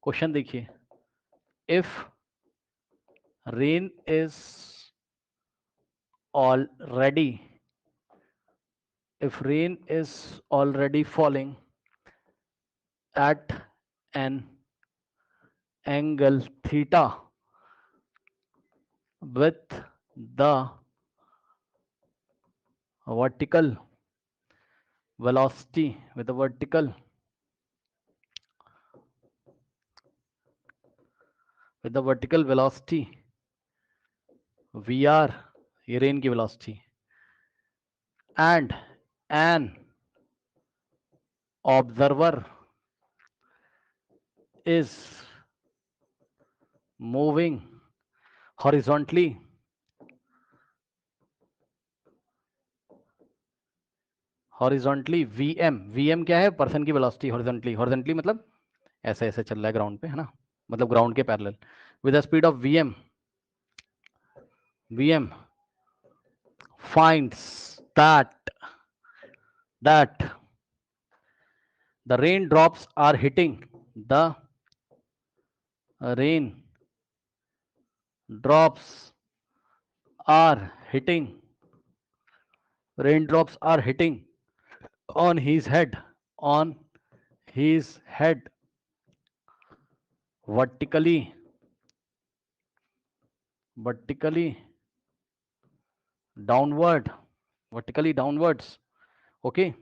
Question देखिए, if rain is already if rain is already falling at an angle theta with the vertical velocity with the vertical velocity vr, ये rain की velocity, and an observer is moving horizontally vm क्या है, person की velocity, horizontally मतलब ऐसे ऐसे चल रहा है ग्राउंड पे, है ना, मतलब ग्राउंड के parallel, with the speed of vm finds that the raindrops are hitting on his head vertically downwards. Okay,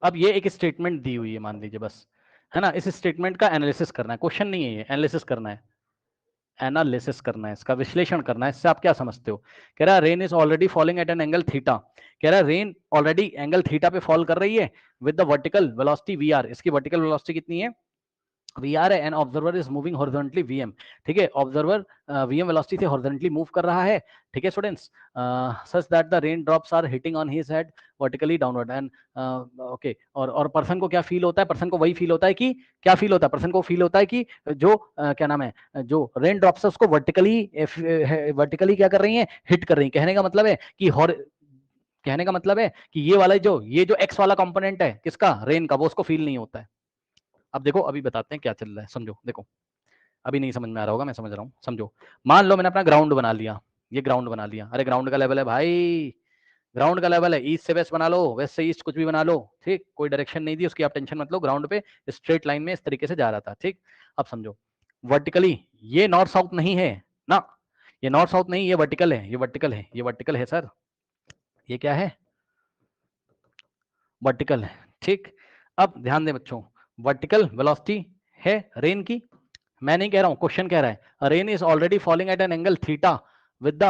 अब ये एक स्टेटमेंट दी हुई है, मान लीजिए बस, है ना, इस स्टेटमेंट का एनालिसिस करना है, क्वेश्चन नहीं है ये, एनालिसिस करना है, इसका विश्लेषण करना है। इससे आप क्या समझते हो? कह रहा है rain is already falling at an angle theta, कह रहा है रेन ऑलरेडी एंगल थीटा पे फॉल कर रही है with the vertical velocity we r, इसकी वर्टिकल वेलोसिटी कितनी है, वी आर है, and observer is moving horizontally v m, ठीक है, ऑब्जर्वर वीएम वेलोसिटी से हॉरिजॉन्टली मूव कर रहा है, ठीक है students, such that the rain drops are hitting on his head vertically downward, and okay, और पर्सन को क्या फील होता है, पर्सन को वही फील होता है कि क्या फील होता है, पर्सन को फील होता है कि जो क्या नाम है, जो रेन ड्रॉप्स है उसको वर्टिकली क्या कर रही है, हिट कर रही है। कहने का मतलब है कि ये वाला जो एक्स वाला कंपोनेंट है किसका, रेन का, वो उसको फील नहीं होता है। अब देखो, अभी बताते हैं क्या चल रहा है, समझो, देखो अभी नहीं समझ में आ रहा होगा, मैं समझ रहा हूँ, समझो। मान लो मैंने अपना ग्राउंड बना लिया, ये ग्राउंड बना लिया, अरे ग्राउंड का लेवल है भाई, ग्राउंड का लेवल है, ईस्ट से वेस्ट बना लो, वेस्ट से ईस्ट, कुछ भी बना लो, ठीक, कोई डायरेक्शन नहीं दी उसकी, आप टेंशन मत लो, ग्राउंड पे स्ट्रेट लाइन में इस तरीके से जा रहा था, ठीक। अब समझो, वर्टिकली ये नॉर्थ साउथ नहीं है ना, ये नॉर्थ साउथ नहीं, ये वर्टिकल है, ये वर्टिकल है सर, ये क्या है, वर्टिकल है, ठीक। अब ध्यान दें बच्चों, वर्टिकल वेलोसिटी है रेन की, मैं नहीं कह रहा हूं, क्वेश्चन कह रहा है rain is already falling at an angle theta with the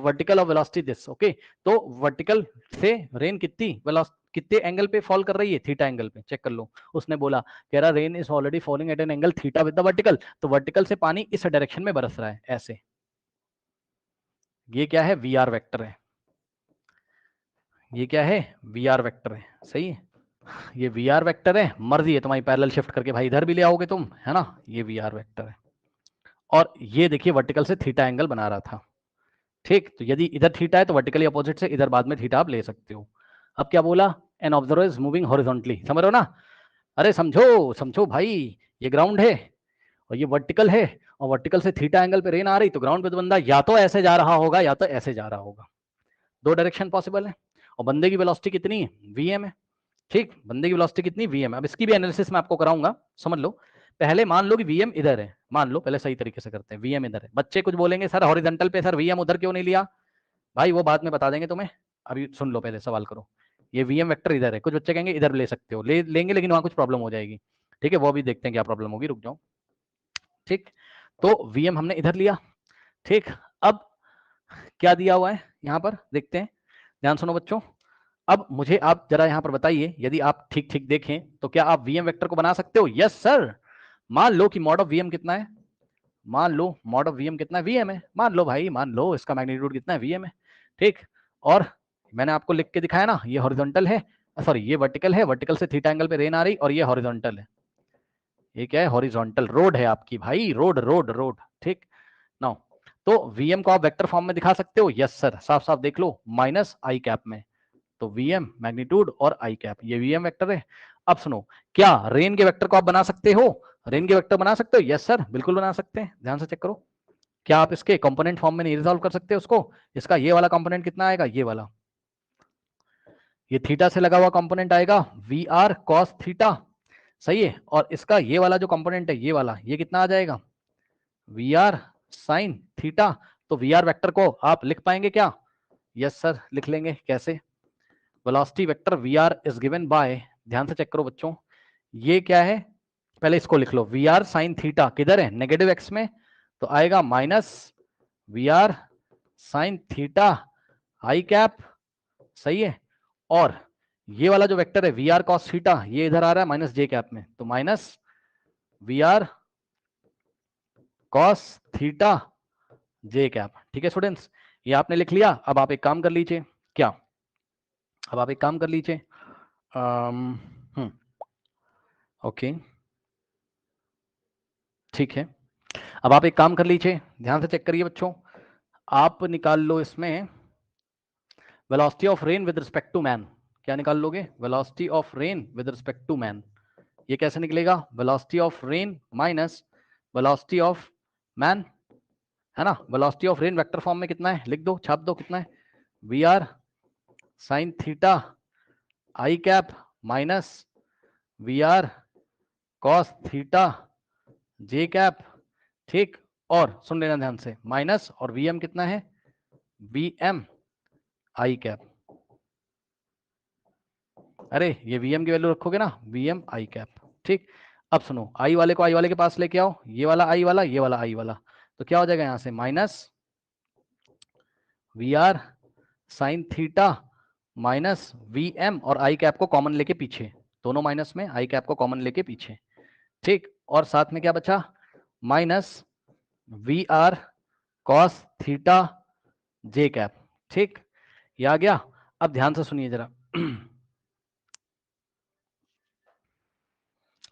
vertical of velocity this, okay, तो वर्टिकल से रेन कितने एंगल पे फॉल कर रही है, थीटा एंगल पे, चेक कर लो। उसने बोला, कह रहा rain is already falling at an angle theta with the vertical, तो वर्टिकल से पानी इस डायरेक्शन में बरस रहा है ऐसे, ये क्या है, वी आर वेक्टर है, ये क्या है, वी आर वेक्टर है, सही है, ये वी आर वेक्टर है, मर्जी है तुम्हारी पैरेलल शिफ्ट करके भाई इधर भी ले आओगे तुम, है ना, ये वी आर वेक्टर है, और ये देखिए वर्टिकल से थीटा एंगल बना रहा था, ठीक, तो यदि इधर थीटा है तो वर्टिकली अपोजिट से इधर बाद में थीटा आप ले सकते हो। अब क्या बोला, an observer is moving horizontally, समझ रहे हो ना, अरे समझो भाई, ये ग्राउंड है और ये वर्टिकल है, और वर्टिकल से थीटा एंगल पे रेन आ रही, तो ग्राउंड पे तो बंदा या तो ऐसे जा रहा होगा या तो ऐसे जा रहा होगा, दो डायरेक्शन पॉसिबल है, और बंदे की वेलोसिटी कितनी है, वीएम है, ठीक, बंदे की वेलोसिटी कितनी, वीएम। अब इसकी भी एनालिसिस मैं आपको कराऊंगा, समझ लो। पहले मान लो कि वीएम इधर है, मान लो, पहले सही तरीके से करते हैं, वीएम इधर है, बच्चे कुछ बोलेंगे सर हॉरिजॉन्टल पे सर वीएम उधर क्यों नहीं लिया, भाई वो बाद में बता देंगे तुम्हें, अभी सुन लो, पहले सवाल करो। ये वीएम वेक्टर इधर है, कुछ बच्चे कहेंगे इधर ले सकते हो, लेंगे, लेकिन वहां कुछ प्रॉब्लम हो जाएगी, ठीक है, वो भी देखते हैं क्या प्रॉब्लम होगी, रुक जाओ, ठीक। तो वीएम हमने इधर लिया, ठीक। अब क्या दिया हुआ है यहाँ पर, देखते हैं, ध्यान सुनो बच्चों। अब मुझे आप जरा यहाँ पर बताइए, यदि आप ठीक ठीक देखें तो क्या आप वीएम वेक्टर को बना सकते हो, यस सर। मान लो कि मॉड ऑफ वीएम कितना है, मान लो मॉड ऑफ वीएम कितना है, वीएम है, मान लो भाई, मान लो इसका मैग्नीट्यूड कितना है, वीएम है, ठीक। और मैंने आपको लिख के दिखाया ना, ये हॉरिजॉन्टल है, सॉरी ये वर्टिकल है, वर्टिकल से थीटा एंगल पे रेन आ रही, और ये हॉरिजॉन्टल है, ये क्या है, हॉरिजॉन्टल रोड है आपकी भाई, रोड, ठीक। नाउ तो वीएम को आप वेक्टर फॉर्म में दिखा सकते हो, यस सर, साफ साफ देख लो, माइनस आई कैप में, तो वीएम मैग्नीट्यूड और आई कैप, ये वीएम वेक्टर है। अब सुनो, क्या रेन के वेक्टर को आप बना सकते हो, रेन के वेक्टर बना सकते हो? यस सर, बिल्कुल बना सकते हैं। ध्यान से चेक करो, क्या आप इसके कंपोनेंट फॉर्म में नहीं रिजॉल्व कर सकते उसको? इसका ये वाला कंपोनेंट कितना आएगा? ये वाला, ये थीटा से लगा हुआ कंपोनेंट आएगा वी आर कॉस थीटा, सही है। और इसका ये वाला जो कंपोनेंट है, ये वाला, ये कितना आ जाएगा? V are sine theta. तो वी आर वेक्टर को आप लिख पाएंगे क्या? यस सर, लिख लेंगे। कैसे? Velocity vector V R is given by, ध्यान से चेक करो बच्चों, ये क्या है? पहले इसको लिख लो, वी आर साइन थीटा किधर है? नेगेटिव एक्स में, तो आएगा minus V are sine theta I cap, सही है। और ये वाला जो वेक्टर है वी आर कॉस थीटा, ये इधर आ रहा है माइनस जे कैप में, तो minus V R cos theta J cap. ठीक है स्टूडेंट्स, ये आपने लिख लिया। अब आप एक काम कर लीजिए, क्या? अब आप एक काम कर लीजिए, ओके ठीक है। अब आप एक काम कर लीजिए, ध्यान से चेक करिए बच्चों, आप निकाल लो इसमें velocity of rain with respect to man. क्या निकाल लोगे? Velocity of rain with respect to man. ये कैसे निकलेगा? Velocity of rain minus velocity of man, है ना। Velocity of rain vector form में कितना है? लिख दो, छाप दो, कितना है? We are sine theta I cap minus V R cos theta J cap, ठीक। और सुन लेना ध्यान से, माइनस और वी एम कितना है? वी एम आई कैप। अरे ये वी एम की वैल्यू रखोगे ना, वी एम आई कैप, ठीक। अब सुनो, आई वाले को आई वाले के पास लेके आओ, ये वाला आई वाला, ये वाला आई वाला, तो क्या हो जाएगा यहां से? Minus V are sine theta minus V M, और आई कैप को कॉमन लेके पीछे, दोनों माइनस में आई कैप को कॉमन लेके पीछे, ठीक। और साथ में क्या बचा? Minus V R cos theta J cap, ठीक। ये आ गया। अब ध्यान से सुनिए जरा,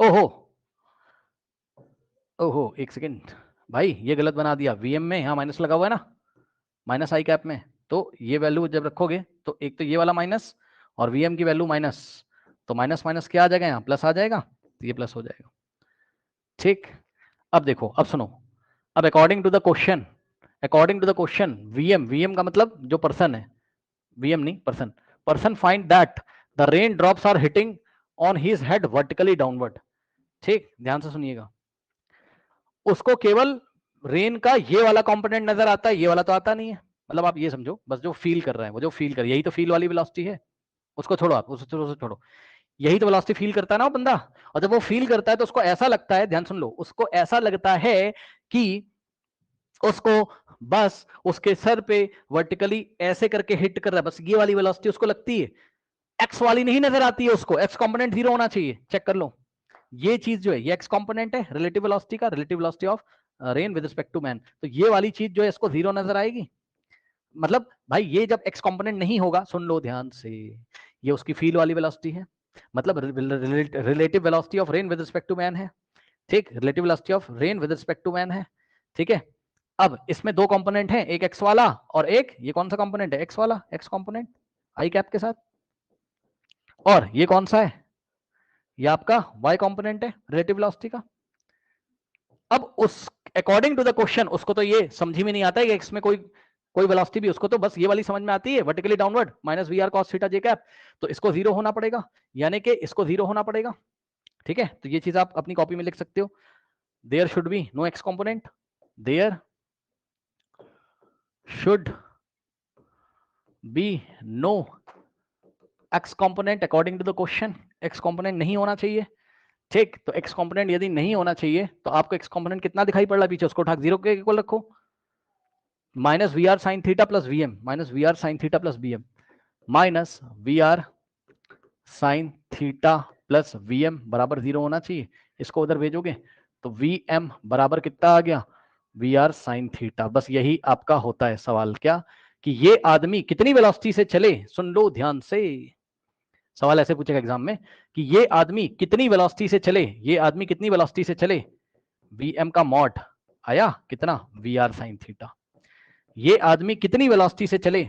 ओहो ओहो, एक सेकेंड भाई, ये गलत बना दिया। वीएम में यहाँ माइनस लगा हुआ है ना, माइनस आई कैप में, तो ये वैल्यू जब रखोगे तो एक तो ये वाला माइनस और वीएम की वैल्यू माइनस, तो माइनस माइनस क्या आ जाएगा? यहाँ प्लस आ जाएगा, तो ये प्लस हो जाएगा, ठीक। अब देखो, अब सुनो, अब according to the question, according to the question, VM, VM का मतलब जो पर्सन है, वीएम नहीं person, person find that the rain drops are hitting on his head vertically downward, ठीक। ध्यान से सुनिएगा, उसको केवल रेन का ये वाला कंपोनेंट नजर आता है, ये वाला तो आता नहीं है। मतलब आप ये समझो, बस जो फील कर रहा है, वो जो फील कर, यही तो फील वाली वेलोसिटी है। उसको छोड़ो, आप उसको छोड़ो, यही तो वेलोसिटी फील करता है ना वो बंदा। और जब वो फील करता है तो उसको ऐसा लगता है, ध्यान सुन लो, उसको ऐसा लगता है कि उसको बस उसके सर पे वर्टिकली ऐसे करके हिट कर रहा है, बस ये वाली वेलोसिटी उसको लगती है। एक्स वाली नहीं नजर आती है उसको, एक्स कंपोनेंट 0 होना चाहिए, चेक कर लो। ये चीज जो है, ये एक्स कंपोनेंट है रिलेटिव वेलोसिटी का, relative velocity of rain with respect to man, तो ये वाली चीज जो है इसको 0 नजर आएगी। मतलब भाई ये जब एक्स कंपोनेंट नहीं होगा, सुन लो ध्यान से, ये उसकी फील वाली वेलोसिटी है, मतलब relative velocity of rain with respect to man है, ठीक। Relative velocity of rain with respect to man है, ठीक है। अब इसमें दो कंपोनेंट हैं, एक एक्स वाला और एक ये कौन सा कंपोनेंट है? एक्स वाला, एक्स कंपोनेंट आई कैप के साथ। और ये कौन सा है? ये आपका y कंपोनेंट है रिलेटिव वेलोसिटी का। अब उस अकॉर्डिंग टू द क्वेश्चन उसको तो ये समझ में नहीं आता है कि एक्स में कोई वेलोसिटी भी, उसको तो बस ये वाली समझ में आती है, vertically downward minus V R cos theta J cap, तो इसको 0 होना पड़ेगा, यानी कि इसको 0 होना पड़ेगा, ठीक है। तो ये चीज आप अपनी कॉपी में लिख सकते हो, there should be no X component, there should be no X component according to the question, X component नहीं होना चाहिए, ठीक। तो एक्स कंपोनेंट यदि नहीं होना चाहिए तो आपको एक्स कंपोनेंट कितना दिखाई पड़ रहा है पीछे, उसको उठा 0 के इक्वल रखो, minus V are sine theta plus V M, minus V are sine theta plus B M, minus V are sine theta plus V M बराबर 0 होना चाहिए। इसको उधर भेजोगे तो वी एम बराबर कितना आ गया? V are sine theta. बस यही आपका होता है सवाल, क्या कि ये आदमी कितनी वेलोसिटी से चले, सुन लो ध्यान से, सवाल ऐसे पूछेगा एग्जाम में कि ये आदमी कितनी वेलोसिटी से चले, ये आदमी कितनी वेलोसिटी से चले, वीएम का मॉड आया कितना? V are sine theta. ये आदमी कितनी वेलोसिटी से चले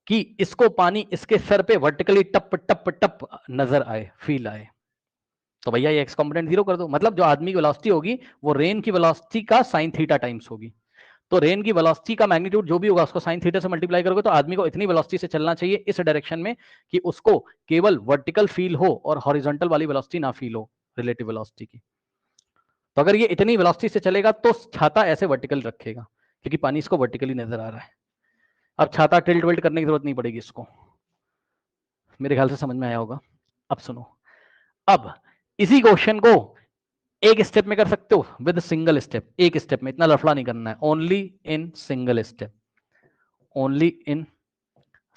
कि इसको पानी इसके सर पे वर्टिकली टप टप टप नजर आए, फील आए, तो भैया ये एक्स कंपोनेंट 0 कर दो, मतलब जो आदमी की वेलोसिटी होगी वो रेन की वेलोसिटी का साइन थीटा टाइम्स होगी। तो रेन की वेलोसिटी का मैग्नीट्यूड जो भी होगा उसको साइन थीटा से मल्टीप्लाई करोगे, तो आदमी को इतनी वेलोसिटी से चलना चाहिए इस डायरेक्शन में कि उसको केवल वर्टिकल फील हो और हॉरिजॉन्टल वाली वेलोसिटी ना फील हो रिलेटिव वेलोसिटी की। तो अगर ये इतनी वेलोसिटी से चलेगा तो छाता ऐसे वर्टिकल रखेगा, क्योंकि पानी इसको वर्टिकली नजर आ रहा है। अब छाता टिल्ट विल्ट करने की जरूरत नहीं पड़ेगी इसको, मेरे ख्याल से समझ में आया होगा। अब सुनो, अब इसी क्वेश्चन को एक स्टेप में कर सकते हो विद सिंगल स्टेप, एक स्टेप में, इतना लफड़ा नहीं करना है, only in single step, only in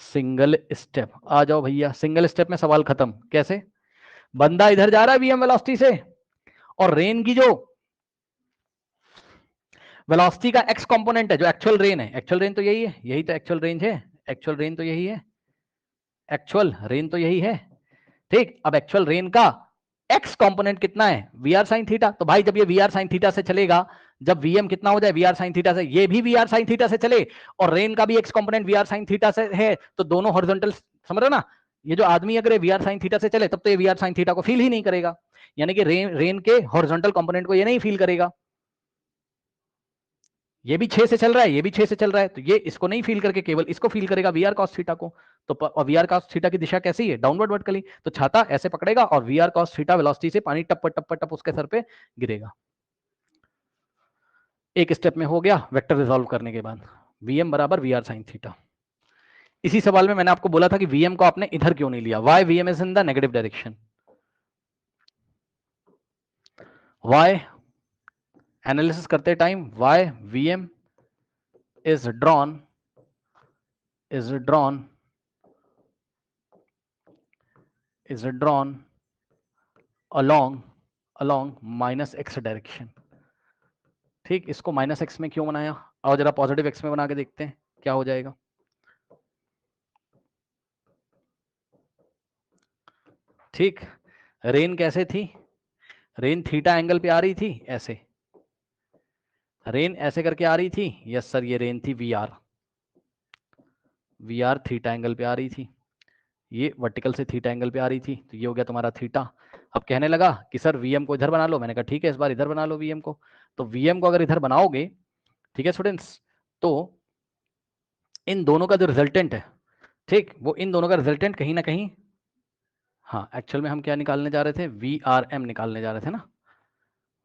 single step. आ जाओ भैया, सिंगल स्टेप में सवाल खत्म। कैसे? बंदा इधर जा रहा है वीएम वेलोसिटी से, और रेन की जो वेलोसिटी का एक्स कंपोनेंट है जो एक्चुअल रेन है, एक्चुअल रेन तो यही है, यही तो एक्चुअल रेंज है, एक्चुअल रेन तो यही है, एक्चुअल रेन तो यही है। ठीक, अब एक्चुअल रेन का एक्स कंपोनेंट कितना है? We are sine theta. तो भाई जब ये वी आर साइन थीटा से चलेगा, जब वीएम कितना हो जाए वी आर साइन थीटा से, ये भी वी आर साइन थीटा से चले और रेन का भी X component V are sine theta से है, तो दोनों हॉरिजॉन्टल, समझ रहे हो ना? ये जो आदमी अगर वी आर साइन थीटा से चले तब तो ये वी आर साइन थीटा को फील ही नहीं करेगा, यानी कि रेन के हॉरिजॉन्टल कंपोनेंट को ये नहीं फील करेगा। ये भी 6 से चल रहा है, ये भी 6 से चल रहा है, तो ये इसको नहीं फील करके केवल इसको फील करेगा वी आर कॉस थीटा को। तो वी आर कॉस थीटा की दिशा कैसी है? Downward vertically. तो छाता ऐसे पकड़ेगा और V R cos theta velocity से पानी टप टप टप उसके सर पे गिरेगा। एक स्टेप में हो गया वेक्टर रिजॉल्व करने के बाद, वीएम बराबर वी आर साइन थीटा। इसी सवाल में मैंने आपको बोला था कि वीएम को आपने इधर क्यों नहीं लिया? Why VM is in the negative direction? Y analysis करते time why VM is drawn along minus X direction. ठीक, इसको माइनस एक्स में क्यों बनाया? और जरा पॉजिटिव एक्स में बना के देखते हैं क्या हो जाएगा। ठीक, रेन कैसे थी? रेन थीटा एंगल पे आ रही थी, ऐसे रेन ऐसे करके आ रही थी। यस सर, ये रेन थी वी आर थीटा एंगल पे आ रही थी, ये वर्टिकल से थीटा एंगल पे आ रही थी, तो ये हो गया तुम्हारा थीटा। अब कहने लगा कि सर वीएम को इधर बना लो, मैंने कहा ठीक है, इस बार इधर बना लो वीएम को। तो वीएम को अगर इधर बनाओगे, ठीक है स्टूडेंट्स, तो इन दोनों का जो रिजल्टेंट है, ठीक, वो इन दोनों का रिजल्टेंट कहीं ना कहीं, हाँ एक्चुअल में हम क्या निकालने जा रहे थे? वी आर एम निकालने जा रहे थे ना,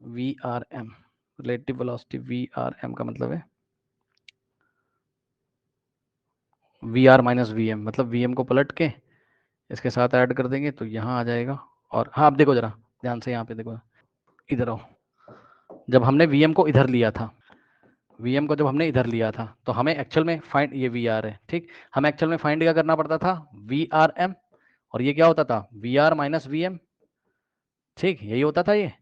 V R M, relative velocity we R M का मतलब है we R minus V M, मतलब वी एम को पलट के इसके साथ ऐड कर देंगे तो यहाँ आ जाएगा। और हाँ, आप देखो जरा ध्यान से, यहाँ पे देखो, इधर आओ, जब हमने वी एम को इधर लिया था, वीएम को जब हमने इधर लिया था, तो हमें एक्चुअल में फाइंड, ये वी आर है, ठीक, हमें एक्चुअल में फाइंड क्या करना पड़ता था? वी आर एम, और ये क्या होता था? V R minus V M. ठीक, यही होता था, ये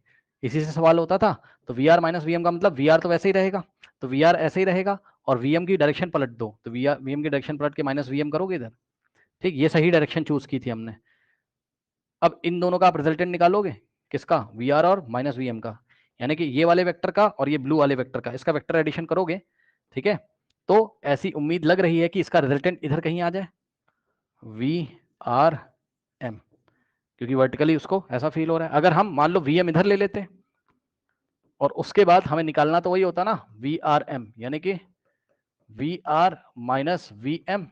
इसी से सवाल होता था। तो we R minus V M का मतलब वी आर तो वैसे ही रहेगा, तो वी आर ऐसे ही रहेगा, और वी एम की डायरेक्शन पलट दो, तो वी एम की डायरेक्शन पलट के माइनस वी एम करोगे इधर। ठीक, ये सही डायरेक्शन चूज की थी हमने। अब इन दोनों का आप रिजल्टेंट निकालोगे, किसका? वी आर और माइनस वी एम का, यानी कि ये वाले वेक्टर का और ये ब्लू वाले वेक्टर का, इसका वेक्टर एडिशन करोगे, ठीक है, तो ऐसी उम्मीद लग रही है कि इसका रिजल्टेंट इधर कहीं आ जाए, वी आर एम, क्योंकि वर्टिकली उसको ऐसा फील हो रहा है। अगर हम मान लो वी एम इधर ले लेते और उसके बाद हमें निकालना तो वही होता ना, वी आर एम, यानी कि V R minus V M.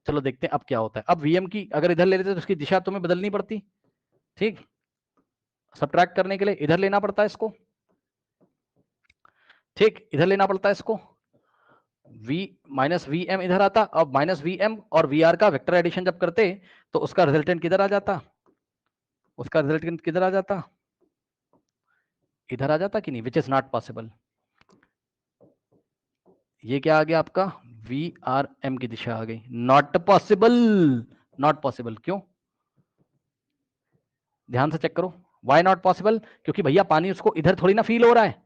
चलो देखते हैं अब क्या होता है। अब वी एम की अगर इधर ले लेते तो उसकी दिशा तुम्हें बदलनी पड़ती, ठीक, सब्ट्रैक्ट करने के लिए इधर लेना पड़ता है इसको, ठीक, इधर लेना पड़ता है इसको, v माइनस वी एम इधर आता। अब माइनस वी एम और वी आर का वेक्टर एडिशन जब करते तो उसका रिजल्टेंट किधर आ जाता? उसका रिजल्टेंट किधर आ जाता? इधर आ जाता कि नहीं? Which is not possible. ये क्या आ गया आपका? वी आर एम की दिशा आ गई, नॉट पॉसिबल। नॉट पॉसिबल क्यों? ध्यान से चेक करो, वाई नॉट पॉसिबल? क्योंकि भैया पानी उसको इधर थोड़ी ना फील हो रहा है,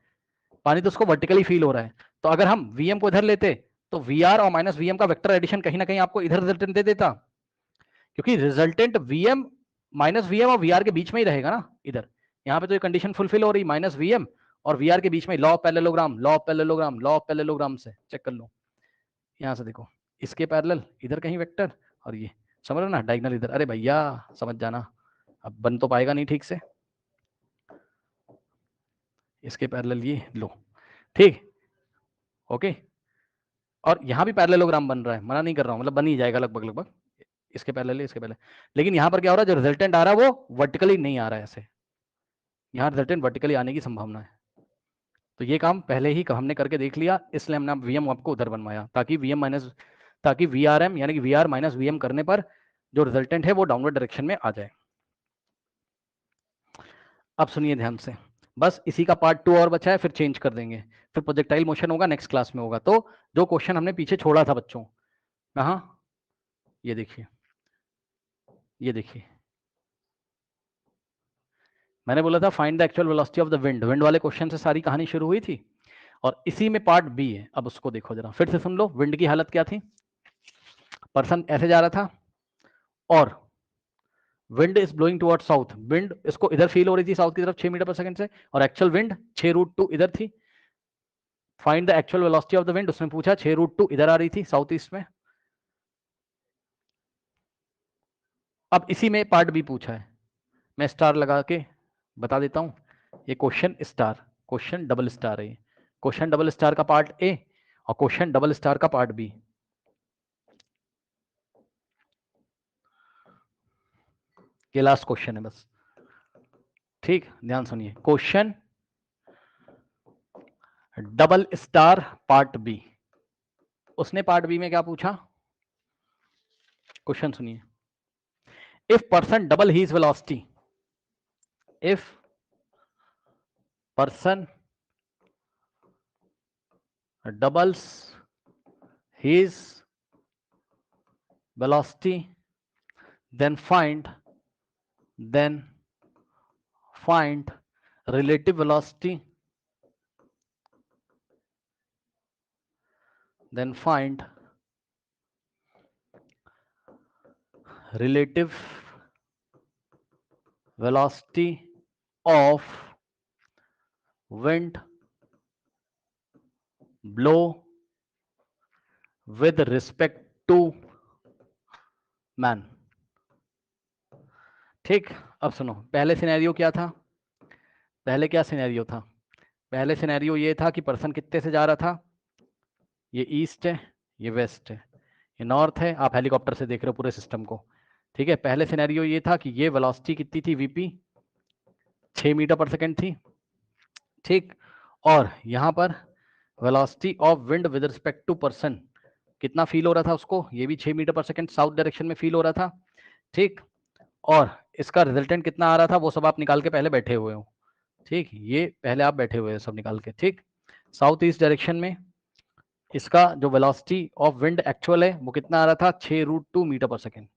पानी तो उसको वर्टिकली फील हो रहा है। तो अगर हम वीएम को इधर लेते तो वी आर और माइनस वीएम का वेक्टर एडिशन कहीं ना कहीं आपको इधर रिजल्टेंट दे देता, क्योंकि रिजल्टेंट वीएम माइनस वीएम और वीआर के बीच में ही रहेगा ना इधर। यहाँ पे तो ये कंडीशन फुलफिल हो रही, माइनस वीएम और वीआर के बीच में, law of parallelogram, law of parallelogram, law of parallelogram से चेक कर लो। यहाँ से देखो, इसके पैरेलल इधर कहीं वेक्टर, और ये समझ लो ना डायगोनल इधर। अरे भैया समझ जाना, अब बन तो पाएगा नहीं ठीक से। इसके पैरेलल ये लो, ठीक, ओके। और यहाँ भी पैरेललोग्राम बन रहा है, मना नहीं कर रहा हूँ, मतलब बन ही जाएगा लगभग लगभग, इसके पैरेलल इसके पहले। लेकिन यहाँ पर क्या हो रहा है, जो रिजल्टेंट आ रहा है वो वर्टिकली नहीं आ रहा है ऐसे, यहाँ रिजल्टेंट वर्टिकली आने की संभावना है। तो ये काम पहले ही हमने करके देख लिया, इसलिए हमने वीएम आपको उधर बनवाया, ताकि वीएम माइनस, ताकि वीआरएम यानी कि वीआर माइनस वीएम करने पर जो रिजल्टेंट है वो डाउनवर्ड डायरेक्शन में आ जाए। अब सुनिए ध्यान से, बस इसी का पार्ट 2 और बचा है, फिर चेंज कर देंगे, फिर प्रोजेक्टाइल मोशन होगा, नेक्स्ट क्लास में होगा। तो जो क्वेश्चन हमने पीछे छोड़ा था बच्चों, कहाँ, ये देखिए, ये देखिए, मैंने बोला था find the actual velocity of the wind, wind वाले क्वेश्चन से सारी कहानी शुरू हुई थी, और इसी में पार्ट बी है। अब उसको देखो जरा, फिर से सुन लो, विंड की हालत क्या थी, पर्सन ऐसे जा रहा था और wind is blowing toward south, wind इसको इधर फील हो रही थी साउथ की तरफ 6 मीटर पर सेकंड से, और एक्चुअल विंड 6√2 इधर थी। Find the actual velocity of the wind, उसने पूछा 6√2 इधर आ रही थी साउथ ईस्ट में। अब इसी में पार्ट बी पूछा है, मैं स्टार लगा के बता देता हूं, ये question star, question double star है, क्वेश्चन डबल स्टार का पार्ट ए और क्वेश्चन डबल स्टार का पार्ट बी। ये लास्ट क्वेश्चन है बस, ठीक, ध्यान सुनिए, question double star part B. उसने पार्ट बी में क्या पूछा, क्वेश्चन सुनिए, if person double his velocity, if person doubles his velocity, then find relative velocity, then find relative velocity of wind blow with respect to man। ठीक, अब सुनो, पहले scenario क्या था, पहले क्या सिनेरियो था, पहले सिनेरियो ये था कि पर्सन कितने से जा रहा था, ये ईस्ट है, ये वेस्ट है, ये नॉर्थ है, आप हेलीकॉप्टर से देख रहे हो पूरे सिस्टम को, ठीक है। पहले सिनेरियो ये था कि ये वेलोसिटी कितनी थी, वीपी 6 मीटर पर सेकंड थी, ठीक, और यहां पर velocity of wind with respect to person कितना फील हो रहा था उसको, ये भी 6 meter per second south direction में फील हो रहा था, ठीक, और इसका रिजल्टेंट कितना आ रहा था वो सब आप निकाल के पहले बैठे हुए हो, ठीक, ये पहले आप बैठे हुए हो सब निकाल के, ठीक। साउथ ईस्ट डायरेक्शन में इसका जो वेलोसिटी ऑफ विंड एक्चुअल है वो कितना आ रहा था, 6√2 मीटर पर सेकेंड,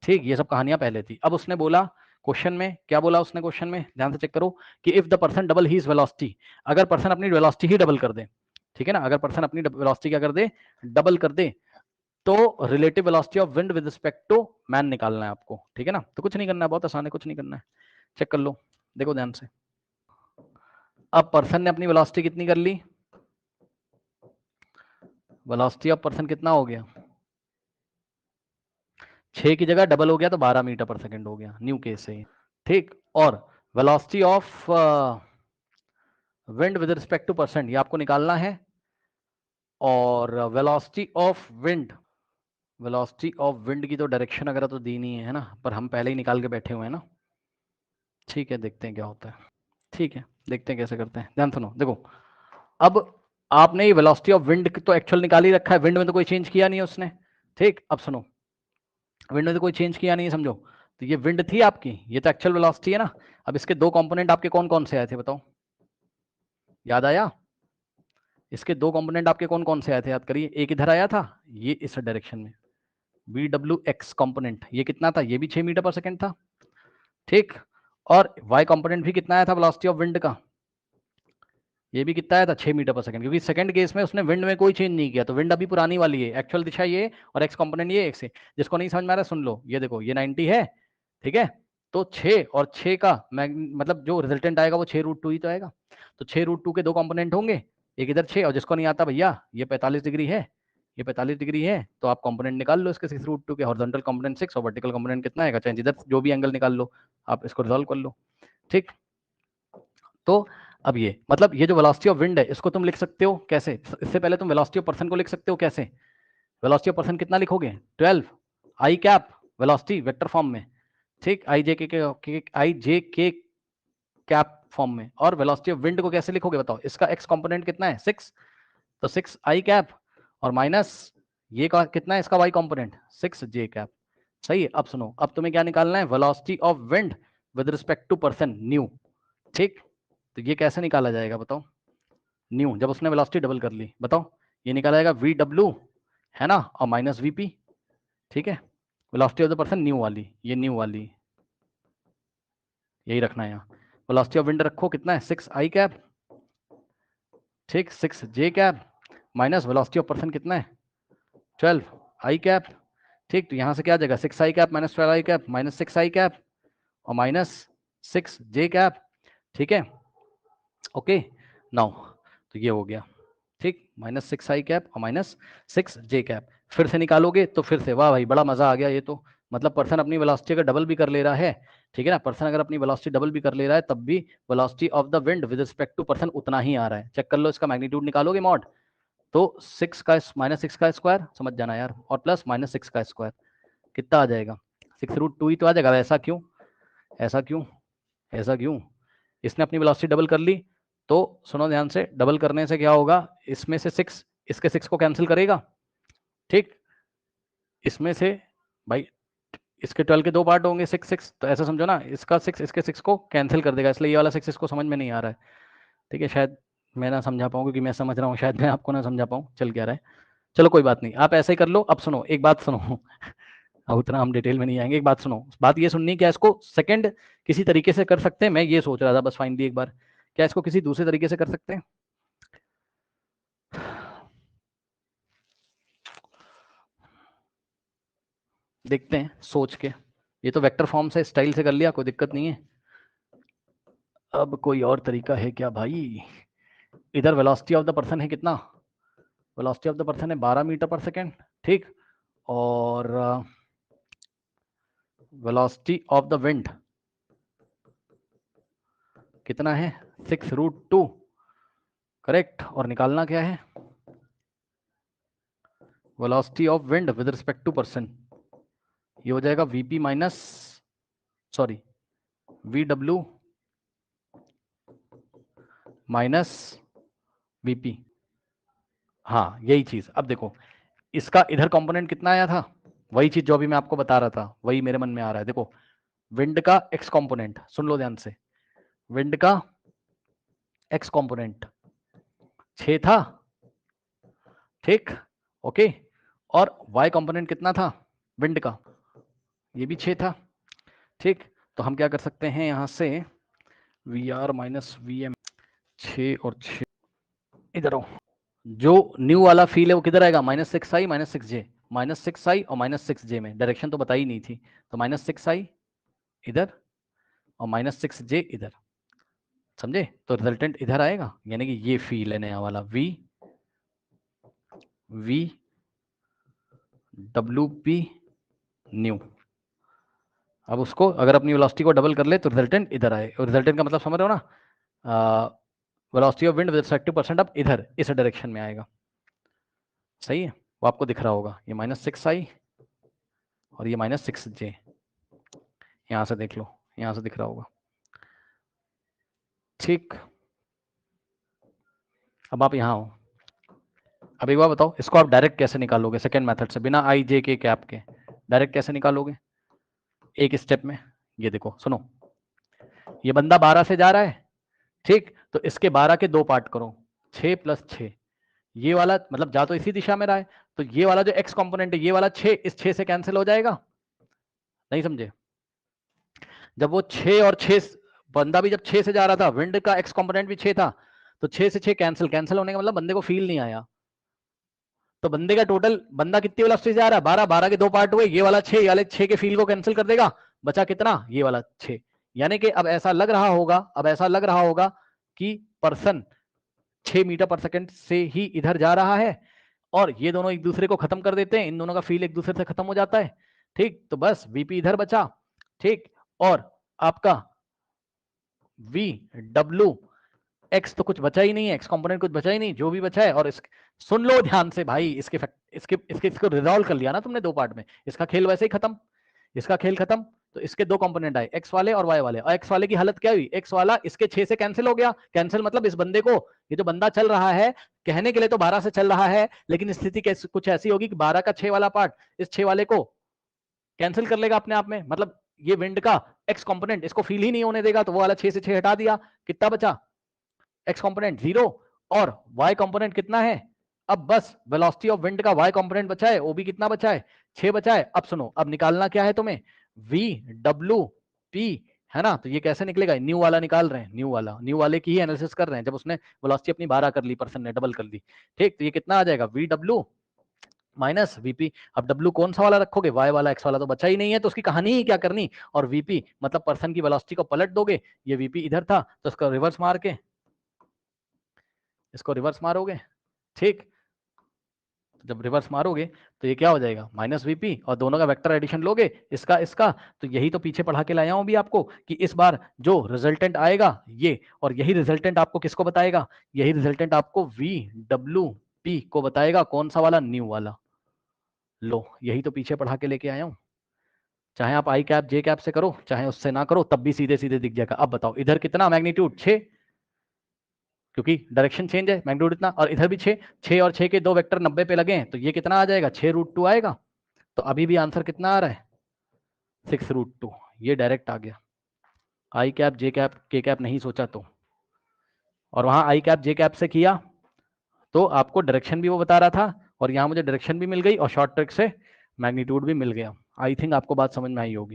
ठीक, ये सब कहानियां पहले थी। अब उसने बोला क्वेश्चन में, क्या बोला उसने क्वेश्चन में, ध्यान से चेक करो, कि if the person double his velocity, अगर पर्सन अपनी वेलोसिटी ही डबल कर दे, ठीक है ना, अगर पर्सन अपनी वेलोसिटी क्या कर दे, डबल कर दे, तो relative velocity of wind with respect to man निकालना है आपको, ठीक है ना। तो कुछ नहीं करना है, बहुत आसान है, कुछ नहीं करना है, चेक कर लो, देखो ध्यान से। अब पर्सन ने अपनी वेलोसिटी कितनी कर ली, वेलोसिटी ऑफ पर्सन कितना हो गया, 6 की जगह डबल हो गया तो 12 मीटर पर सेकंड हो गया, न्यू केस है, ठीक। और velocity of wind with respect to person ये आपको निकालना है, और velocity of wind, velocity of wind की तो डायरेक्शन वगैरह तो दी नहीं है ना, पर हम पहले ही निकाल के बैठे हुए हैं ना, ठीक है, देखते हैं क्या होता है, ठीक है, देखते हैं कैसे करते हैं, ध्यान सुनो, देखो, अब आपने ये वेलोसिटी ऑफ विंड तो एक्चुअल निकाल ही रखा है, विंड में तो कोई चेंज किया नहीं है उसने, ठीक। अब सुनो, विंड में तो कोई चेंज किया नहीं है समझो, तो ये विंड थी आपकी, ये तो एक्चुअल वेलोसिटी है ना। अब इसके दो कंपोनेंट आपके कौन कौन से आए थे बताओ, याद आया, इसके दो कंपोनेंट आपके कौन कौन से आए थे, याद करिए, एक इधर आया था, ये इस डायरेक्शन में BWX कंपोनेंट, ये कितना था, ये भी 6 मीटर पर सेकंड था, ठीक, और y कंपोनेंट भी कितना आया था वेलोसिटी ऑफ विंड का, ये भी कितना आया था, 6 मीटर पर सेकंड, क्योंकि सेकंड केस में उसने विंड में कोई चेंज नहीं किया, तो विंड अभी पुरानी वाली है, एक्चुअल दिशा ये और x कंपोनेंट ये एक से। जिसको नहीं समझ में आ रहा सुन लो, ये देखो ये 90 है, ठीक है, तो 6 और 6 का मतलब जो रिजल्टेंट आएगा वो 6√2 ही तो आएगा, तो 6√2 के दो कंपोनेंट होंगे, एक इधर 6, और जिसको नहीं आता भैया ये 45 डिग्री है, ये 45 डिग्री है, तो आप कंपोनेंट निकाल लो इसके 6√2 के, हॉरिजॉन्टल कंपोनेंट 6 और वर्टिकल कंपोनेंट कितना आएगा, चाहे जिधर जो भी एंगल निकाल लो, आप इसको रिजॉल्व कर लो, ठीक। तो अब ये मतलब ये जो वेलोसिटी ऑफ विंड है इसको तुम लिख सकते हो कैसे, इससे पहले तुम वेलोसिटी ऑफ पर्सन को लिख सकते हो कैसे, वेलोसिटी ऑफ पर्सन कितना लिखोगे 12 आई कैप वेलोसिटी वेक्टर फॉर्म में, ठीक, आई जे के कैप फॉर्म में, और वेलोसिटी ऑफ विंड को कैसे लिखोगे बताओ, इसका एक्स कंपोनेंट कितना है 6, तो 6 आई कैप और माइनस ये का कितना है इसका वाई कंपोनेंट 6 जे कैप। सही है। अब सुनो, अब तुम्हें क्या निकालना है, velocity of wind with respect to person new, ठीक, तो ये कैसे निकाला जाएगा बताओ, न्यू जब उसने वेलोसिटी डबल कर ली, बताओ ये निकाला जाएगा वी डब्ल्यू है ना, और माइनस वीपी, ठीक है, velocity of the person new वाली, ये न्यू वाली यही रखना है यहाँ, वेलोसिटी ऑफ विंड रखो कितना है 6 आई कैप, ठीक, 6 J cap minus velocity of person कितना है 12 आई कैप, ठीक, तो यहाँ से क्या आ जाएगा 6 आई कैप माइनस 12 आई कैप माइनस 6 आई कैप और माइनस 6 जे कैप, ठीक है, ओके नाउ, तो ये हो गया, ठीक, माइनस 6 आई कैप और माइनस 6 जे कैप, फिर से निकालोगे तो फिर से वाह भाई बड़ा मजा आ गया, ये तो मतलब पर्सन अपनी वेलोसिटी का डबल भी कर ले रहा है, ठीक है ना, पर्सन अगर अपनी वेलोसिटी डबल भी कर ले रहा है तब भी velocity of the wind with respect to person उतना ही आ रहा है, चेक कर लो, इसका मैग्नीट्यूड निकालोगे मॉड, तो 6 का माइनस 6 का स्क्वायर समझ जाना यार, और प्लस माइनस 6 का स्क्वायर कितना आ जाएगा 6√2 ही तो आ जाएगा, ऐसा क्यों, ऐसा क्यों, ऐसा क्यों, इसने अपनी वेलोसिटी डबल कर ली, तो सुनो ध्यान से, डबल करने से क्या होगा, इसमें से 6 इसके 6 को कैंसिल करेगा, ठीक, इसमें से भाई इसके 12 के दो पार्ट होंगे 6 6, तो ऐसा समझो ना, इसका 6 इसके 6 को कैंसिल कर देगा, इसलिए ये वाला 6 इसको समझ में नहीं आ रहा है, ठीक है, शायद मैं ना समझा पाऊँ क्योंकि मैं समझ रहा हूँ, शायद मैं आपको ना समझा पाऊँ, चल क्या रहा है, चलो कोई बात नहीं, आप ऐसे ही कर लो। अब सुनो एक बात सुनो अब उतना हम डिटेल में नहीं आएंगे, एक बात सुनो, बात ये सुननी, क्या इसको सेकंड किसी तरीके से कर सकते हैं, मैं ये सोच रहा था बस फाइनली एक बार, क्या इसको किसी दूसरे तरीके से कर सकते हैं, देखते हैं सोच के, ये तो वेक्टर फॉर्म से स्टाइल से कर लिया, कोई दिक्कत नहीं है, अब कोई और तरीका है क्या भाई, इधर वेलोसिटी ऑफ द पर्सन है कितना, वेलोसिटी ऑफ द पर्सन है 12 मीटर पर सेकेंड, ठीक, और वेलोसिटी ऑफ द विंड कितना है 6√2, करेक्ट, और निकालना क्या है velocity of wind with respect to person, ये हो जाएगा VP minus sorry V W minus VP, हाँ यही चीज, अब देखो इसका इधर कंपोनेंट कितना आया था, वही चीज जो अभी मैं आपको बता रहा था, वही मेरे मन में आ रहा है, देखो विंड का एक्स कंपोनेंट, सुन लो ध्यान से, विंड का एक्स कंपोनेंट 6 था, ठीक, ओके, और वाई कंपोनेंट कितना था विंड का, ये भी 6 था, ठीक, तो हम क्या कर सकते हैं यहाँ से V R minus V M, 6 और 6 इधर आओ, जो न्यू वाला फील है वो किधर आएगा -6i -6j, -6i और -6j में, डायरेक्शन तो बताई नहीं थी, तो -6i इधर और -6j इधर, समझे, तो रिजल्टेंट इधर आएगा, यानी कि ये फील है नया वाला वी डब्ल्यू पी न्यू, अब उसको अगर अपनी वेलोसिटी को डबल कर ले तो रिजल्टेंट इधर आए, और रिजल्टेंट का मतलब समझ रहे हो ना, velocity of wind with respect to person अब इधर इस डायरेक्शन में आएगा, सही है, वो आपको दिख रहा होगा, ये -6i और ये -6j, यहां से देख लो, यहां से दिख रहा होगा, ठीक, अब आप यहाँ हो, अब एक बार बताओ इसको आप डायरेक्ट कैसे निकालोगे सेकेंड मेथड से, बिना आई जे के कैप के डायरेक्ट कैसे निकालोगे, एक स्टेप में, ये देखो सुनो, ये बंदा 12 से जा रहा है, ठीक, तो इसके 12 के दो पार्ट करो, 6 + 6, ये वाला मतलब जा तो इसी दिशा में रहा है, तो ये वाला जो एक्स कंपोनेंट है ये वाला 6 इस 6 से कैंसिल हो जाएगा, नहीं समझे, जब वो 6 और 6 बंदा भी जब 6 से जा रहा था, विंड का एक्स कंपोनेंट भी 6 था, तो 6 से 6 कैंसिल होने का मतलब बंदे को फील नहीं आया, तो बंदे का टोटल बंदा कितनी वेलोसिटी से आ रहा है 12, 12 के दो पार्ट हुए, ये वाला 6, ये वाले 6 के फील को कैंसिल कर देगा, बचा कितना ये वाला 6, यानी कि अब ऐसा लग रहा होगा, अब ऐसा लग रहा होगा कि पर्सन 6 मीटर पर सेकंड से ही इधर जा रहा है, और ये दोनों एक दूसरे को खत्म कर देते हैं, इन दोनों का फील एक दूसरे से खत्म हो जाता है, ठीक, तो बस वीपी इधर बचा, ठीक, और आपका वी डब्ल्यू एक्स तो कुछ बचा ही नहीं है, एक्स कंपोनेंट कुछ बचा ही नहीं, जो भी बचा है। और सुन लो ध्यान से भाई, इसको रिजॉल्व कर लिया ना तुमने दो पार्ट में, इसका खेल वैसे ही खत्म, इसका खेल खत्म। तो इसके दो कंपोनेंट आए, एक्स वाले और वाई वाले, और एक्स वाले की हालत क्या हुई, एक्स वाला इसके 6 से कैंसिल हो गया। कैंसिल मतलब इस बंदे को, ये जो बंदा चल रहा है, कहने के लिए तो 12 से चल रहा है, लेकिन स्थिति कुछ ऐसी होगी कि 12 का 6 वाला पार्ट इस 6 वाले को कैंसिल कर लेगा अपने आप में। मतलब ये विंड का एक्स कंपोनेंट इसको फील ही नहीं होने देगा, तो वो वाला 6 से 6 हटा दिया, कितना बचा, एक्स कंपोनेंट 0, और वाई कंपोनेंट कितना है, अब बस वेलोसिटी ऑफ विंड का वाई कंपोनेंट बचा है, वो भी कितना बचा है, 6 बचा है। अब सुनो, अब निकालना क्या है तुम्हें, वी डब्ल्यू पी, है ना। तो ये कैसे निकलेगा, न्यू वाला निकाल रहे हैं, न्यू वाले की ही एनालिसिस कर रहे हैं, जब उसने वेलोसिटी अपनी 12 कर ली, पर्सन ने डबल कर दी, ठीक। तो ये कितना आ जाएगा, वी डब्ल्यू माइनस वीपी। अब डब्ल्यू कौन सा वाला रखोगे, वाई वाला, एक्स वाला तो बचा ही नहीं है, तो उसकी कहानी ही क्या करनी। और वीपी मतलब पर्सन की वेलोसिटी को पलट दोगे, ये वीपी इधर था तो इसको रिवर्स मार के, इसको रिवर्स मारोगे, ठीक। जब रिवर्स मारोगे तो ये क्या हो जाएगा, माइनस वीपी, और दोनों का वेक्टर एडिशन लोगे, इसका इसका। तो यही तो पीछे पढ़ा के लाया हूं भी आपको, कि इस बार जो रिजल्टेंट आएगा ये, और यही रिजल्टेंट आपको किसको बताएगा, यही रिजल्टेंट आपको वी डब्ल्यू पी को बताएगा, कौन सा वाला, न्यू वाला। लो, यही तो पीछे पढ़ा के लेके आया हूं। चाहे आप आई कैप जे कैप से करो, चाहे उससे ना करो, तब भी सीधे सीधे दिख जाएगा। अब बताओ, इधर कितना मैग्नीट्यूड 6, क्योंकि डायरेक्शन चेंज है, मैग्नीट्यूड इतना, और इधर भी 6, 6 और 6 के दो वेक्टर 90 पे लगे हैं, तो ये कितना आ जाएगा, 6√2 आएगा। तो अभी भी आंसर कितना आ रहा है, 6√2। ये डायरेक्ट आ गया, आई कैप जे कैप के कैप नहीं सोचा तो। और वहां आई कैप जे कैप से किया तो आपको डायरेक्शन भी वो बता रहा था, और यहाँ मुझे डायरेक्शन भी मिल गई, और शॉर्ट ट्रिक से मैग्नीट्यूड भी मिल गया। आई थिंक आपको बात समझ में आई होगी।